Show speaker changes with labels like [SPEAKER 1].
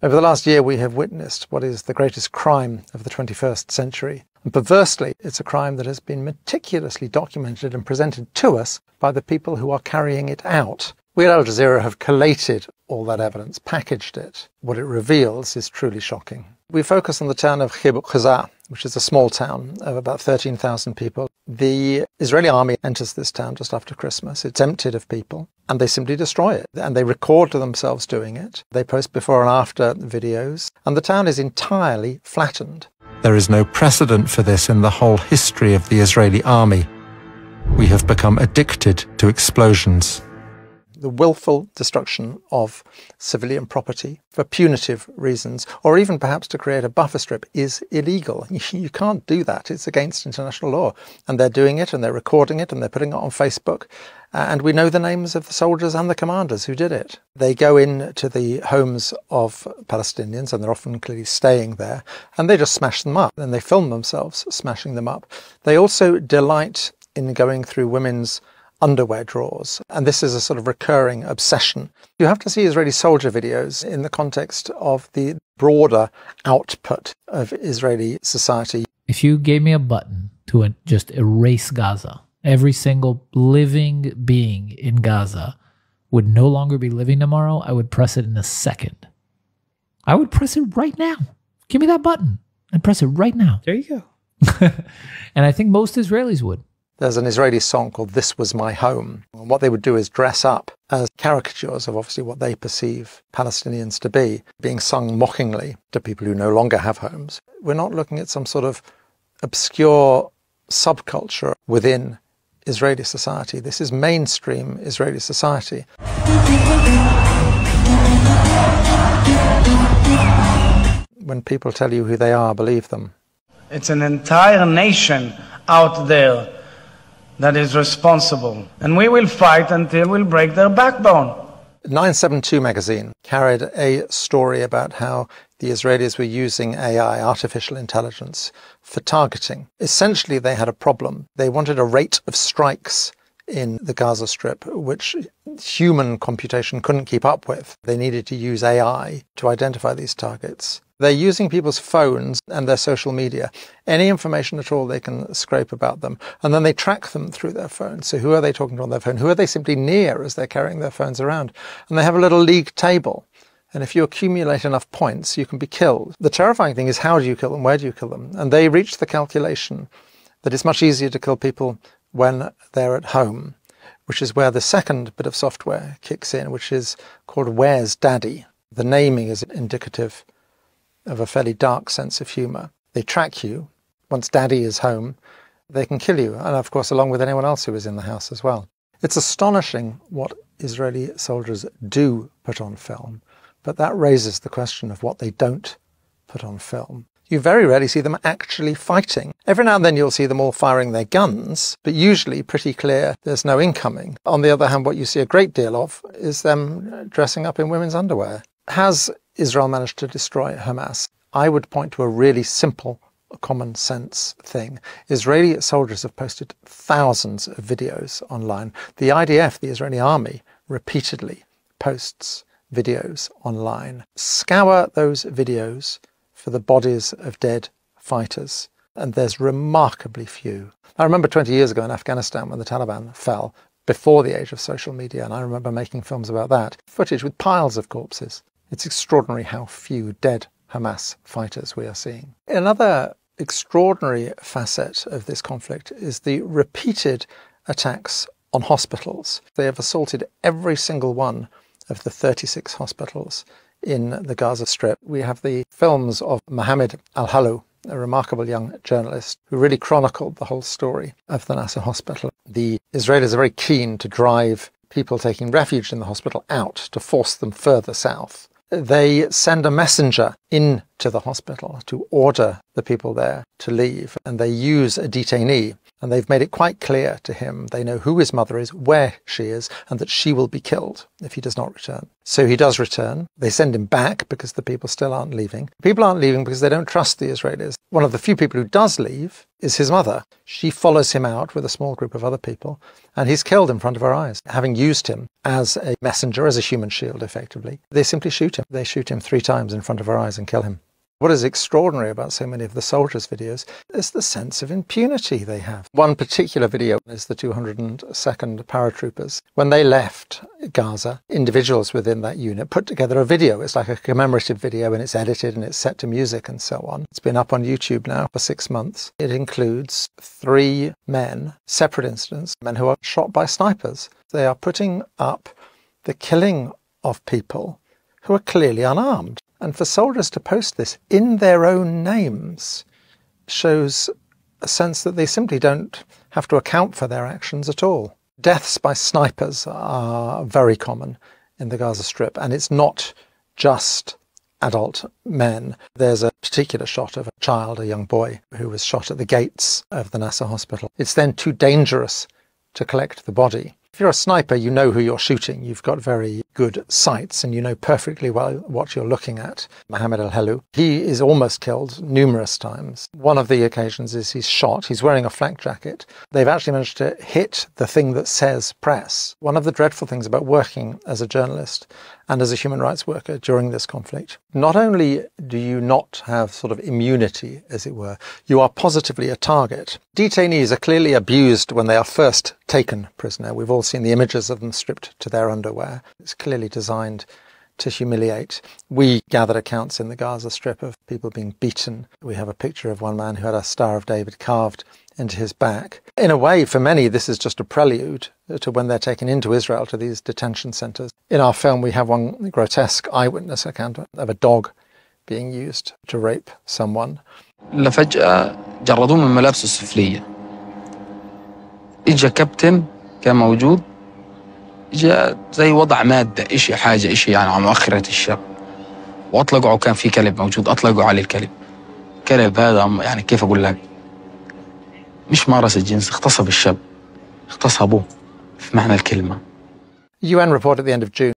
[SPEAKER 1] Over the last year, we have witnessed what is the greatest crime of the 21st century. And perversely, it's a crime that has been meticulously documented and presented to us by the people who are carrying it out. We at Al Jazeera have collated all that evidence, packaged it. What it reveals is truly shocking. We focus on the town of Kibbutz Ghaza, which is a small town of about 13,000 people. The Israeli army enters this town just after Christmas. It's emptied of people, and they simply destroy it. And they record themselves doing it. They post before and after videos, and the town is entirely flattened. There is no precedent for this in the whole history of the Israeli army. We have become addicted to explosions. The willful destruction of civilian property for punitive reasons, or even perhaps to create a buffer strip, is illegal. You can't do that. It's against international law. And they're doing it, and they're recording it, and they're putting it on Facebook. And we know the names of the soldiers and the commanders who did it. They go into the homes of Palestinians, and they're often clearly staying there, and they just smash them up. And they film themselves smashing them up. They also delight in going through women's underwear drawers, and this is a sort of recurring obsession. You have to see Israeli soldier videos in the context of the broader output of Israeli society.
[SPEAKER 2] If you gave me a button to just erase Gaza, every single living being in Gaza would no longer be living tomorrow, I would press it in a second. I would press it right now. Give me that button and press it right now.
[SPEAKER 3] There you go.
[SPEAKER 2] And I think most Israelis would.
[SPEAKER 1] There's an Israeli song called This Was My Home. And what they would do is dress up as caricatures of obviously what they perceive Palestinians to be, being sung mockingly to people who no longer have homes. We're not looking at some sort of obscure subculture within Israeli society. This is mainstream Israeli society. When people tell you who they are, believe them.
[SPEAKER 4] It's an entire nation out there that is responsible. And we will fight until we'll break their backbone.
[SPEAKER 1] 972 magazine carried a story about how the Israelis were using AI, artificial intelligence, for targeting. Essentially, they had a problem. They wanted a rate of strikes in the Gaza Strip, which human computation couldn't keep up with. They needed to use AI to identify these targets. They're using people's phones and their social media. Any information at all they can scrape about them. And then they track them through their phones. So who are they talking to on their phone? Who are they simply near as they're carrying their phones around? And they have a little league table. And if you accumulate enough points, you can be killed. The terrifying thing is, how do you kill them? Where do you kill them? And they reached the calculation that it's much easier to kill people when they're at home, which is where the second bit of software kicks in, which is called Where's Daddy? The naming is indicative of a fairly dark sense of humour. They track you. Once Daddy is home, they can kill you. And of course, along with anyone else who is in the house as well. It's astonishing what Israeli soldiers do put on film, but that raises the question of what they don't put on film. You very rarely see them actually fighting. Every now and then you'll see them all firing their guns, but usually pretty clear there's no incoming. On the other hand, what you see a great deal of is them dressing up in women's underwear. Has Israel managed to destroy Hamas? I would point to a really simple, common sense thing. Israeli soldiers have posted thousands of videos online. The IDF, the Israeli army, repeatedly posts videos online. Scour those videos for the bodies of dead fighters, and there's remarkably few. I remember 20 years ago in Afghanistan when the Taliban fell, before the age of social media, and I remember making films about that, footage with piles of corpses. It's extraordinary how few dead Hamas fighters we are seeing. Another extraordinary facet of this conflict is the repeated attacks on hospitals. They have assaulted every single one of the 36 hospitals in the Gaza Strip. We have the films of Mohammed Al-Halou, a remarkable young journalist who really chronicled the whole story of the Nasser hospital. The Israelis are very keen to drive people taking refuge in the hospital out, to force them further south. They send a messenger into the hospital to order the people there to leave, and they use a detainee, And they've made it quite clear to him. They know who his mother is, where she is, and that she will be killed if he does not return. So he does return. They send him back because the people still aren't leaving. People aren't leaving because they don't trust the Israelis. One of the few people who does leave is his mother. She follows him out with a small group of other people, and he's killed in front of her eyes, having used him as a messenger, as a human shield, effectively. They simply shoot him. They shoot him 3 times in front of her eyes and kill him. What is extraordinary about so many of the soldiers' videos is the sense of impunity they have. One particular video is the 202nd paratroopers. When they left Gaza, individuals within that unit put together a video. It's like a commemorative video, and it's edited and it's set to music and so on. It's been up on YouTube now for 6 months. It includes 3 men, separate incidents, men who are shot by snipers. They are putting up the killing of people who are clearly unarmed. And for soldiers to post this in their own names shows a sense that they simply don't have to account for their actions at all. Deaths by snipers are very common in the Gaza Strip, and it's not just adult men. There's a particular shot of a child, a young boy, who was shot at the gates of the Nasser hospital. It's then too dangerous to collect the body. If you're a sniper, you know who you're shooting. You've got very good sights and you know perfectly well what you're looking at. Mohammed al-Helou, he is almost killed numerous times. One of the occasions is he's shot. He's wearing a flak jacket. They've actually managed to hit the thing that says press. One of the dreadful things about working as a journalist and as a human rights worker during this conflict, not only do you not have sort of immunity, as it were, you are positively a target. Detainees are clearly abused when they are first taken prisoner. We've all seen the images of them stripped to their underwear. It's clearly designed to humiliate. We gathered accounts in the Gaza Strip of people being beaten. We have a picture of one man who had a Star of David carved into his back. In a way, for many, this is just a prelude to when they're taken into Israel, to these detention centres. In our film, we have one grotesque eyewitness account of a dog being used to rape someone.
[SPEAKER 3] لفجأة جردوه من ملابسه السفلية. إجا كابتن كان موجود، إجا زي وضع مادة إشي حاجة إشي يعني على مؤخرة الشاب، وأطلقوا كان في كلب موجود، أطلقوا عليه الكلب. كلب هذا يعني كيف أقول لك، مش مارس الجنس، اغتصب الشاب، اغتصبوه في معنى الكلمة.
[SPEAKER 1] UN report at the end of June